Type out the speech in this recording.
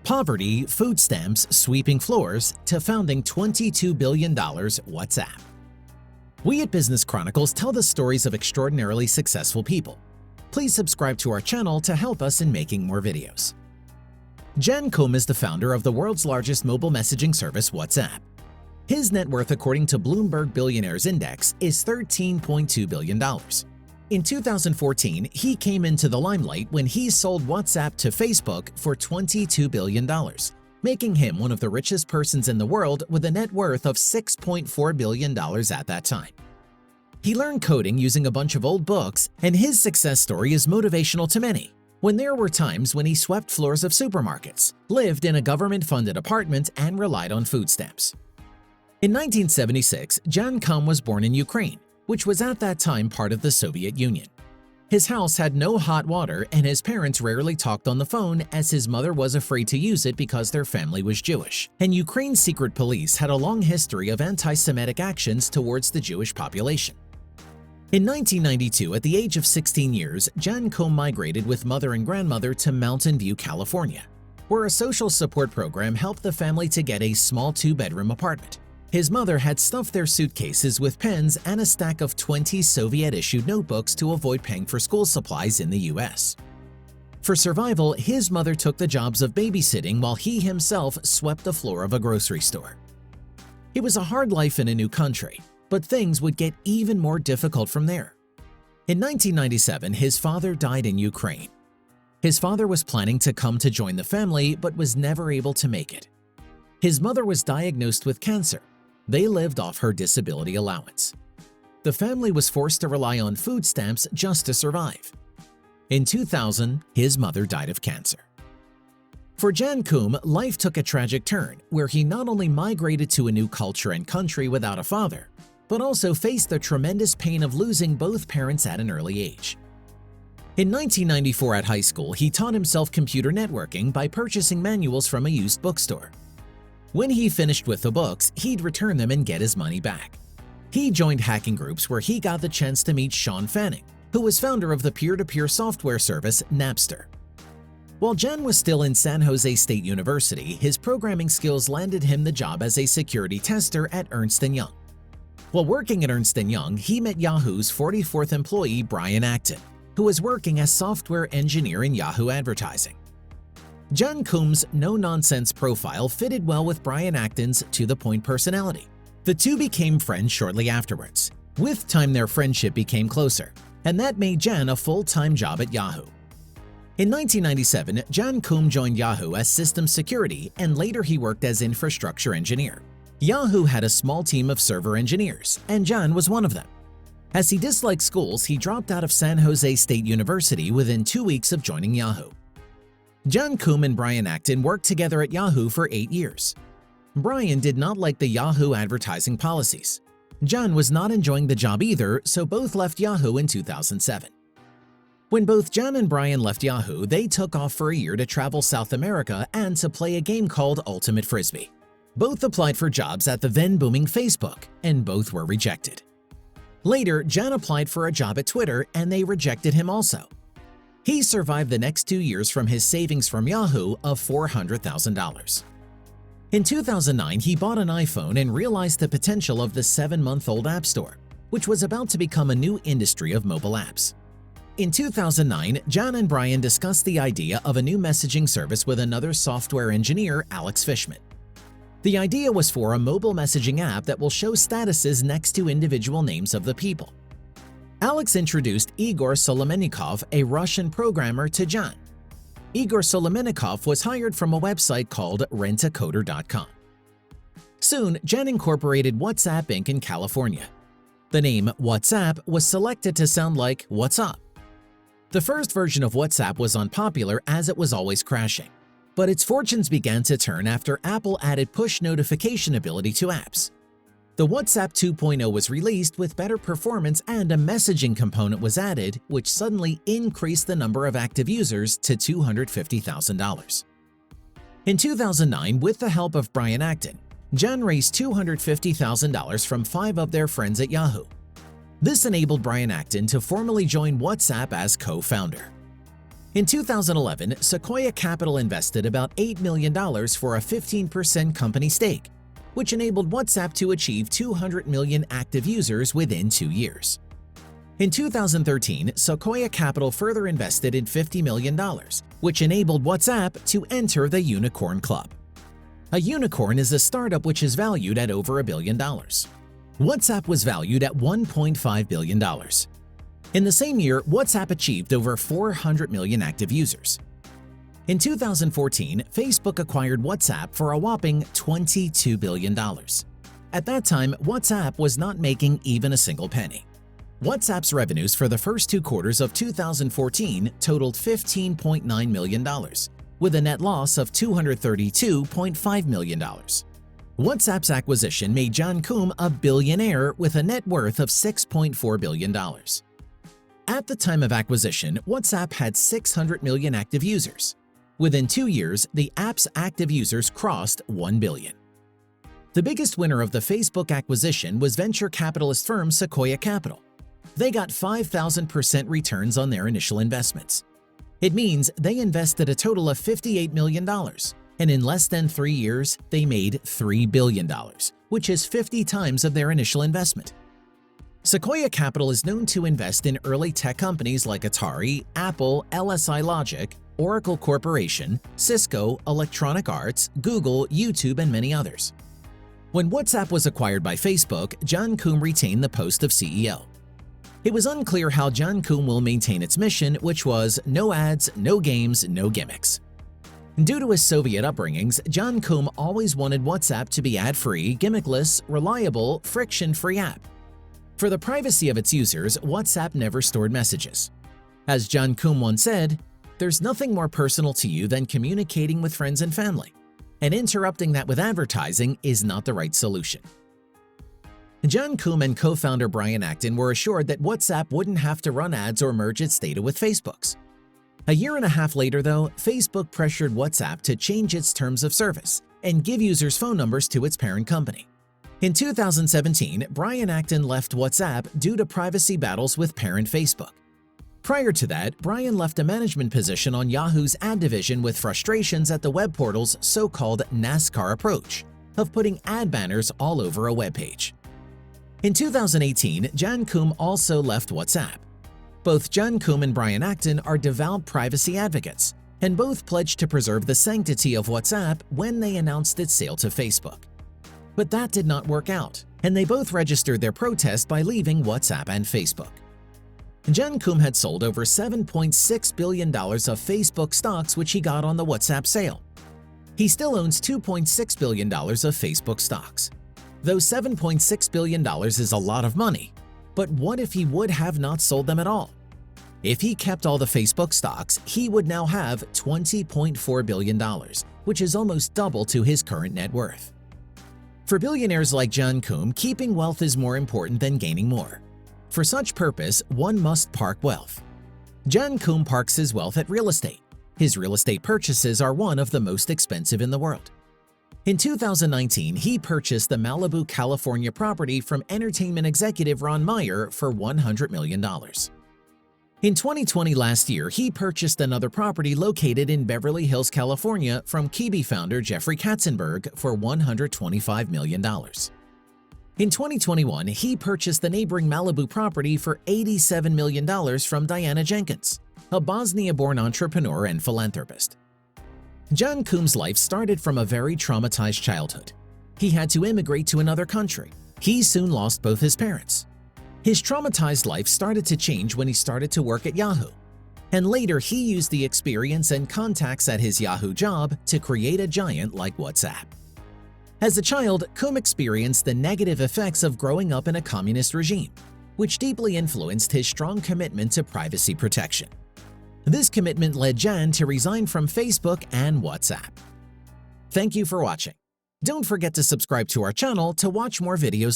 Poverty, food stamps, sweeping floors, to founding $22 billion WhatsApp. We at Business Chronicles tell the stories of extraordinarily successful people. Please subscribe to our channel to help us in making more videos. JanKoum is the founder of the world's largest mobile messaging service, WhatsApp. His net worth, according to Bloomberg Billionaires Index, is $13.2 billion. In 2014, he came into the limelight when he sold WhatsApp to Facebook for $22 billion, making him one of the richest persons in the world with a net worth of $6.4 billion at that time. He learned coding using a bunch of old books, and his success story is motivational to many. When there were times when he swept floors of supermarkets, lived in a government-funded apartment, and relied on food stamps. In 1976, JanKoum was born in Ukraine, which was at that time part of the Soviet Union. His house had no hot water, and his parents rarely talked on the phone as his mother was afraid to use it because their family was Jewish, and Ukraine's secret police had a long history of anti-Semitic actions towards the Jewish population. In 1992, at the age of 16 years, JanKoum migrated with mother and grandmother to Mountain View, California, where a social support program helped the family to get a small two-bedroom apartment. His mother had stuffed their suitcases with pens and a stack of 20 Soviet-issued notebooks to avoid paying for school supplies in the US. For survival, his mother took the jobs of babysitting while he himself swept the floor of a grocery store. It was a hard life in a new country, but things would get even more difficult from there. In 1997, his father died in Ukraine. His father was planning to come to join the family but was never able to make it. His mother was diagnosed with cancer. They lived off her disability allowance. The family was forced to rely on food stamps just to survive. In 2000, his mother died of cancer. For JanKoum, life took a tragic turn where he not only migrated to a new culture and country without a father, but also faced the tremendous pain of losing both parents at an early age. In 1994 at high school, he taught himself computer networking by purchasing manuals from a used bookstore. When he finished with the books, he'd return them and get his money back. He joined hacking groups where he got the chance to meet Sean Fanning, who was founder of the peer-to-peer software service Napster. While Jan was still in San Jose State University, his programming skills landed him the job as a security tester at Ernst & Young. While working at Ernst & Young, he met Yahoo's 44th employee Brian Acton, who was working as software engineer in Yahoo advertising. JanKoum's no-nonsense profile fitted well with Brian Acton's to-the-point personality. The two became friends shortly afterwards. With time, their friendship became closer, and that made Jan a full-time job at Yahoo. In 1997, JanKoum joined Yahoo as systems security, and later he worked as infrastructure engineer. Yahoo had a small team of server engineers, and Jan was one of them. As he disliked schools, he dropped out of San Jose State University within 2 weeks of joining Yahoo. JanKoum and Brian Acton worked together at Yahoo for 8 years. Brian did not like the Yahoo advertising policies. Jan was not enjoying the job either, so both left Yahoo in 2007. When both Jan and Brian left Yahoo, they took off for a year to travel South America and to play a game called Ultimate Frisbee. Both applied for jobs at the then-booming Facebook, and both were rejected. Later, Jan applied for a job at Twitter, and they rejected him also. He survived the next 2 years from his savings from Yahoo of $400,000. In 2009, he bought an iPhone and realized the potential of the 7-month-old App Store, which was about to become a new industry of mobile apps. In 2009, Jan and Brian discussed the idea of a new messaging service with another software engineer, Alex Fishman. The idea was for a mobile messaging app that will show statuses next to individual names of the people. Alex introduced Igor Solomennikov, a Russian programmer, to Jan. Igor Solomennikov was hired from a website called rentacoder.com. Soon, Jan incorporated WhatsApp Inc. in California. The name WhatsApp was selected to sound like "What's up?" The first version of WhatsApp was unpopular as it was always crashing, but its fortunes began to turn after Apple added push notification ability to apps. The WhatsApp 2.0 was released with better performance, and a messaging component was added, which suddenly increased the number of active users to $250,000. In 2009, with the help of Brian Acton, Jan raised $250,000 from 5 of their friends at Yahoo. This enabled Brian Acton to formally join WhatsApp as co-founder. In 2011, Sequoia Capital invested about $8 million for a 15% company stake, which enabled WhatsApp to achieve 200 million active users within 2 years. In 2013, Sequoia Capital further invested in $50 million, which enabled WhatsApp to enter the Unicorn Club. A unicorn is a startup which is valued at over $1 billion. WhatsApp was valued at $1.5 billion. In the same year, WhatsApp achieved over 400 million active users. In 2014, Facebook acquired WhatsApp for a whopping $22 billion. At that time, WhatsApp was not making even a single penny. WhatsApp's revenues for the first 2 quarters of 2014 totaled $15.9 million, with a net loss of $232.5 million. WhatsApp's acquisition made JanKoum a billionaire with a net worth of $6.4 billion. At the time of acquisition, WhatsApp had 600 million active users. Within 2 years, the app's active users crossed 1 billion. The biggest winner of the Facebook acquisition was venture capitalist firm Sequoia Capital. They got 5,000% returns on their initial investments. It means they invested a total of $58 million, and in less than 3 years, they made $3 billion, which is 50 times of their initial investment. Sequoia Capital is known to invest in early tech companies like Atari, Apple, LSI Logic, Oracle Corporation, Cisco, Electronic Arts, Google, YouTube, and many others. When WhatsApp was acquired by Facebook, JanKoum retained the post of CEO. It was unclear how JanKoum will maintain its mission, which was no ads, no games, no gimmicks. Due to his Soviet upbringings, JanKoum always wanted WhatsApp to be ad-free, gimmickless, reliable, friction-free app. For the privacy of its users, WhatsApp never stored messages. As JanKoum once said, "There's nothing more personal to you than communicating with friends and family, and interrupting that with advertising is not the right solution." JanKoum and co-founder Brian Acton were assured that WhatsApp wouldn't have to run ads or merge its data with Facebook's. A year and a half later, though, Facebook pressured WhatsApp to change its terms of service and give users phone numbers to its parent company. In 2017, Brian Acton left WhatsApp due to privacy battles with parent Facebook. Prior to that, Brian left a management position on Yahoo's ad division with frustrations at the web portal's so-called NASCAR approach of putting ad banners all over a web page. In 2018, JanKoum also left WhatsApp. Both JanKoum and Brian Acton are devout privacy advocates, and both pledged to preserve the sanctity of WhatsApp when they announced its sale to Facebook. But that did not work out, and they both registered their protest by leaving WhatsApp and Facebook. JanKoum had sold over $7.6 billion of Facebook stocks which he got on the WhatsApp sale. He still owns $2.6 billion of Facebook stocks. Though $7.6 billion is a lot of money, but what if he would have not sold them at all? If he kept all the Facebook stocks, he would now have $20.4 billion, which is almost double to his current net worth. For billionaires like JanKoum, keeping wealth is more important than gaining more. For such purpose, one must park wealth. JanKoum parks his wealth at real estate. His real estate purchases are one of the most expensive in the world. In 2019, he purchased the Malibu, California property from entertainment executive Ron Meyer for $100 million. In 2020 last year, he purchased another property located in Beverly Hills, California from Kiwi founder Jeffrey Katzenberg for $125 million. In 2021, he purchased the neighboring Malibu property for $87 million from Diana Jenkins, a Bosnia-born entrepreneur and philanthropist. JanKoum's life started from a very traumatized childhood. He had to immigrate to another country. He soon lost both his parents. His traumatized life started to change when he started to work at Yahoo, and later he used the experience and contacts at his Yahoo job to create a giant like WhatsApp. As a child, Koum experienced the negative effects of growing up in a communist regime, which deeply influenced his strong commitment to privacy protection. This commitment led Jan to resign from Facebook and WhatsApp. Thank you for watching. Don't forget to subscribe to our channel to watch more videos.